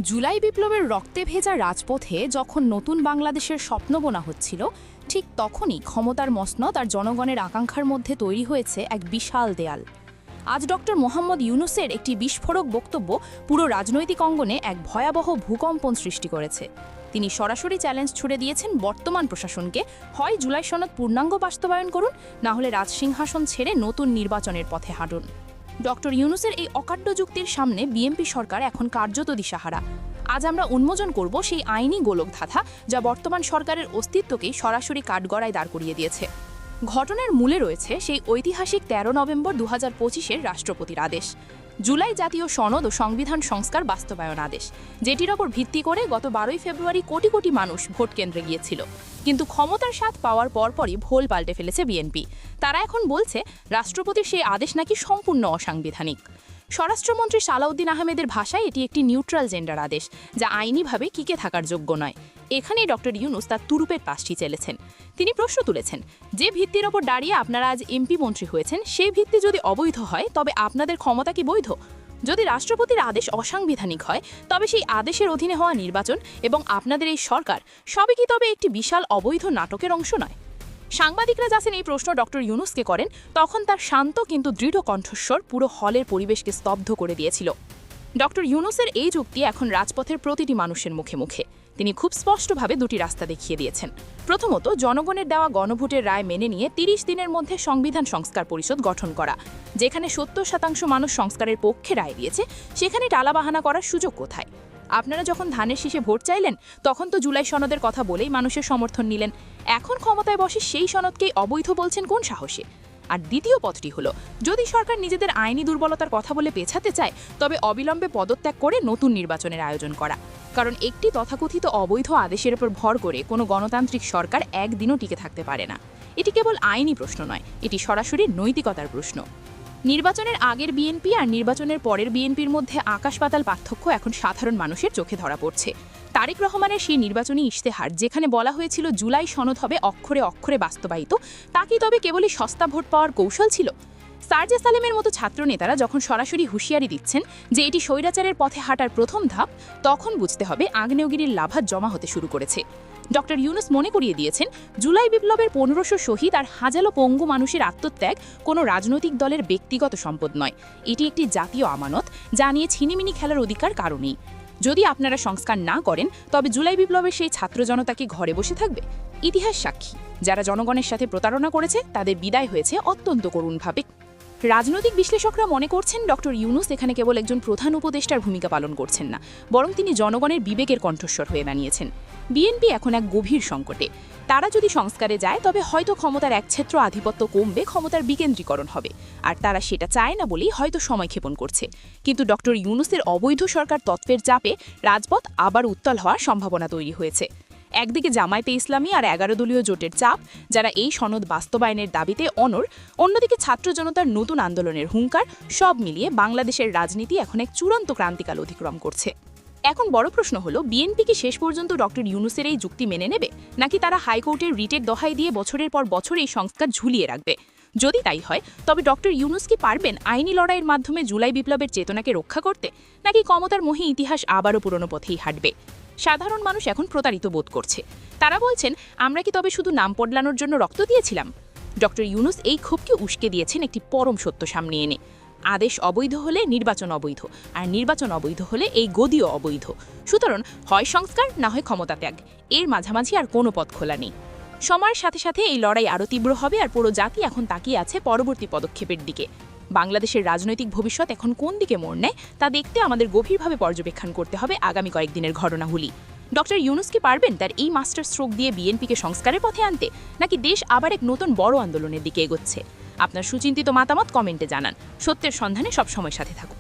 জুলাই বিপ্লবের রক্তে ভেজা রাজপথে যখন নতুন বাংলাদেশের স্বপ্ন বোনা হচ্ছিল, ঠিক তখনই ক্ষমতার মসনদ আর জনগণের আকাঙ্ক্ষার মধ্যে তৈরি হয়েছে এক বিশাল দেয়াল। আজ ডক্টর মোহাম্মদ ইউনূসের একটি বিস্ফোরক বক্তব্য পুরো রাজনৈতিক অঙ্গনে এক ভয়াবহ ভূকম্পন সৃষ্টি করেছে। তিনি সরাসরি চ্যালেঞ্জ ছুড়ে দিয়েছেন বর্তমান প্রশাসনকে, হয় জুলাই সনদ পূর্ণাঙ্গ বাস্তবায়ন করুন, না হলে রাজসিংহাসন ছেড়ে নতুন নির্বাচনের পথে হাঁটুন। ডক্টর ইউনূসের এই অকাট্য যুক্তির সামনে বিএনপি সরকার এখন কার্যত দিশাহারা। আজ আমরা উন্মোচন করব সেই আইনি গোলকধাঁধা যা বর্তমান সরকারের অস্তিত্বকেই সরাসরি কাঠগড়ায় দাঁড় করিয়ে দিয়েছে। ঘটনার মূলে রয়েছে সেই ঐতিহাসিক ১৩ নভেম্বর ২০২৫-এর রাষ্ট্রপতির আদেশ, জুলাই জাতীয় সনদ ও সংবিধান সংস্কার বাস্তবায়ন আদেশ, যেটির ওপর ভিত্তি করে গত ১২ই ফেব্রুয়ারি কোটি কোটি মানুষ ভোট কেন্দ্রে গিয়েছিল। কিন্তু ক্ষমতার স্বাদ পাওয়ার পরপরই ভোল পাল্টে ফেলেছে বিএনপি। তারা এখন বলছে রাষ্ট্রপতির সেই আদেশ নাকি সম্পূর্ণ অসাংবিধানিক। স্বরাষ্ট্রমন্ত্রী সালাউদ্দিন আহমেদের ভাষায় এটি একটি নিউট্রাল জেন্ডার আদেশ, যা আইনিভাবে টিকে থাকার যোগ্য নয়। এখানেই ডক্টর ইউনূস তার তুরুপের পাশটি চেলেছেন। তিনি প্রশ্ন তুলেছেন, যে ভিত্তির ওপর দাঁড়িয়ে আপনারা আজ এমপি মন্ত্রী হয়েছেন, সেই ভিত্তি যদি অবৈধ হয় তবে আপনাদের ক্ষমতা কি বৈধ? যদি রাষ্ট্রপতির আদেশ অসাংবিধানিক হয় তবে সেই আদেশের অধীনে হওয়া নির্বাচন এবং আপনাদের এই সরকার সবই কি তবে একটি বিশাল অবৈধ নাটকের অংশ নয়? সাংবাদিকরা যখন এই প্রশ্ন ডক্টর ইউনূসকে করেন, তখন তার শান্ত কিন্তু দৃঢ় কণ্ঠস্বর পুরো হলের পরিবেশকে স্তব্ধ করে দিয়েছিল। ডক্টর ইউনূসের এই যুক্তি এখন রাজপথের প্রতিটি মানুষের মুখে মুখে। তিনি খুব স্পষ্টভাবে দুটি রাস্তা দেখিয়ে দিয়েছেন। প্রথমত, জনগণের দেওয়া গণভোটের রায় মেনে নিয়ে ৩০ দিনের মধ্যে সংবিধান সংস্কার পরিষদ গঠন করা। যেখানে ৭০% মানুষ সংস্কারের পক্ষে রায় দিয়েছে, সেখানে টালাবাহানা করার সুযোগ কোথায়? আপনারা যখন ধানের শীষে ভোট চাইলেন, তখন তো জুলাই সনদের কথা বলেই মানুষের সমর্থন নিলেন। এখন ক্ষমতায় বসে সেই সনদকেই অবৈধ বলছেন কোন সাহসে? আর দ্বিতীয় পথটি হলো, যদি সরকার নিজেদের আইনি দুর্বলতার কথা বলে পেছাতে চায়, তবে অবিলম্বে পদত্যাগ করে নতুন নির্বাচনের আয়োজন করা। কারণ একটি তথাকথিত অবৈধ আদেশের উপর ভর করে কোনো গণতান্ত্রিক সরকার একদিনও টিকে থাকতে পারে না। এটি কেবল আইনি প্রশ্ন নয়, এটি সরাসরি নৈতিকতার প্রশ্ন। নির্বাচনের আগের বিএনপি আর নির্বাচনের পরের বিএনপির মধ্যে আকাশ পাতাল পার্থক্য এখন সাধারণ মানুষের চোখে ধরা পড়ছে। তারেক রহমানের সেই নির্বাচনী ইশতেহার, যেখানে বলা হয়েছিল জুলাই সনদ হবে অক্ষরে অক্ষরে বাস্তবায়িত, তা কি তবে কেবলই সস্তা ভোট পাওয়ার কৌশল ছিল? সার্জে সালেমের মতো ছাত্রনেতারা যখন সরাসরি হুঁশিয়ারি দিচ্ছেন যে এটি স্বৈরাচারের পথে হাঁটার প্রথম ধাপ, তখন বুঝতে হবে আগ্নেয়গিরির লাভা জমা হতে শুরু করেছে। ডক্টর ইউনূস মনে করিয়ে দিয়েছেন, জুলাই বিপ্লবের ১৫০০ শহীদ আর হাজারো পঙ্গু মানুষের আত্মত্যাগ কোনো রাজনৈতিক দলের ব্যক্তিগত সম্পদ নয়, এটি একটি জাতীয় আমানত, যা নিয়ে ছিনিমিনি খেলার অধিকার কারণেই। যদি আপনারা সংস্কার না করেন, তবে জুলাই বিপ্লবের সেই ছাত্র জনতা কি ঘরে বসে থাকবে? ইতিহাস সাক্ষী, যারা জনগণের সাথে প্রতারণা করেছে তাদের বিদায় হয়েছে অত্যন্ত করুণভাবে। রাজনৈতিক বিশ্লেষকরা মনে করছেন ডক্টর ইউনূস এখানে কেবল একজন প্রধান উপদেষ্টার ভূমিকা পালন করছেন না, বরং তিনি জনগণের বিবেকের কণ্ঠস্বর হয়ে দাঁড়িয়েছেন। বিএনপি এখন এক গভীর সংকটে। তারা যদি সংস্কারে যায়, তবে হয়তো ক্ষমতার একচ্ছত্র আধিপত্য কমবে, ক্ষমতার বিকেন্দ্রীকরণ হবে। আর তারা সেটা চায় না বলেই হয়তো সময় ক্ষেপণ করছে। কিন্তু ডক্টর ইউনূসের অবৈধ সরকার তত্ত্বের চাপে রাজপথ আবার উত্তাল হওয়ার সম্ভাবনা তৈরি হয়েছে। একদিকে জামায়াতে ইসলামী আর ১১ দলীয় জোটের চাপ, যারা এই সনদ বাস্তবায়নের দাবিতে অনড়, অন্যদিকে ছাত্র জনতার নতুন আন্দোলনের হুঙ্কার, সব মিলিয়ে বাংলাদেশের রাজনীতি এখন এক চূড়ান্ত ক্রান্তিকাল অতিক্রম করছে। এখন বড় প্রশ্ন হলো, বিএনপি কি শেষ পর্যন্ত ডক্টর ইউনূসের এই যুক্তি মেনে নেবে, নাকি তারা হাইকোর্টের রিটের দোহাই দিয়ে বছরের পর বছর এই সংস্কার ঝুলিয়ে রাখবে? যদি তাই হয়, তবে ডক্টর ইউনূস কি পারবেন আইনি লড়াইয়ের মাধ্যমে জুলাই বিপ্লবের চেতনাকে রক্ষা করতে, নাকি ক্ষমতার মোহে ইতিহাস আবারও পুরনো পথেই হাঁটবে? সাধারণ মানুষ এখন প্রতারিত বোধ করছে। তারা বলছেন, আমরা কি তবে শুধু নাম বদলানোর জন্য রক্ত দিয়েছিলাম? ডক্টর ইউনূস এই ক্ষোভকে উস্কে দিয়েছেন একটি পরম সত্য সামনে এনে। আদেশ অবৈধ হলে নির্বাচন অবৈধ, আর নির্বাচন অবৈধ হলে এই গদিও অবৈধ। সুতরাং হয় সংস্কার, না হয় ক্ষমতা ত্যাগ, এর মাঝামাঝি আর কোনো পথ খোলা নেই। সময়ের সাথে সাথে এই লড়াই আরও তীব্র হবে, আর পুরো জাতি এখন তাকিয়ে আছে পরবর্তী পদক্ষেপের দিকে। বাংলাদেশের রাজনৈতিক ভবিষ্যৎ এখন কোন দিকে মোড় নেয়, তা দেখতে আমাদের গভীরভাবে পর্যবেক্ষণ করতে হবে আগামী কয়েকদিনের ঘটনাগুলি। ডক্টর ইউনূস কি পারবেন তার এই মাস্টার স্ট্রোক দিয়ে বিএনপিকে সংস্কারের পথে আনতে, নাকি দেশ আবার এক নতুন বড় আন্দোলনের দিকে এগোচ্ছে? আপনার সুচিন্তিত মতামত কমেন্টে জানান। সত্যের সন্ধানে সবসময় সাথে থাকুন।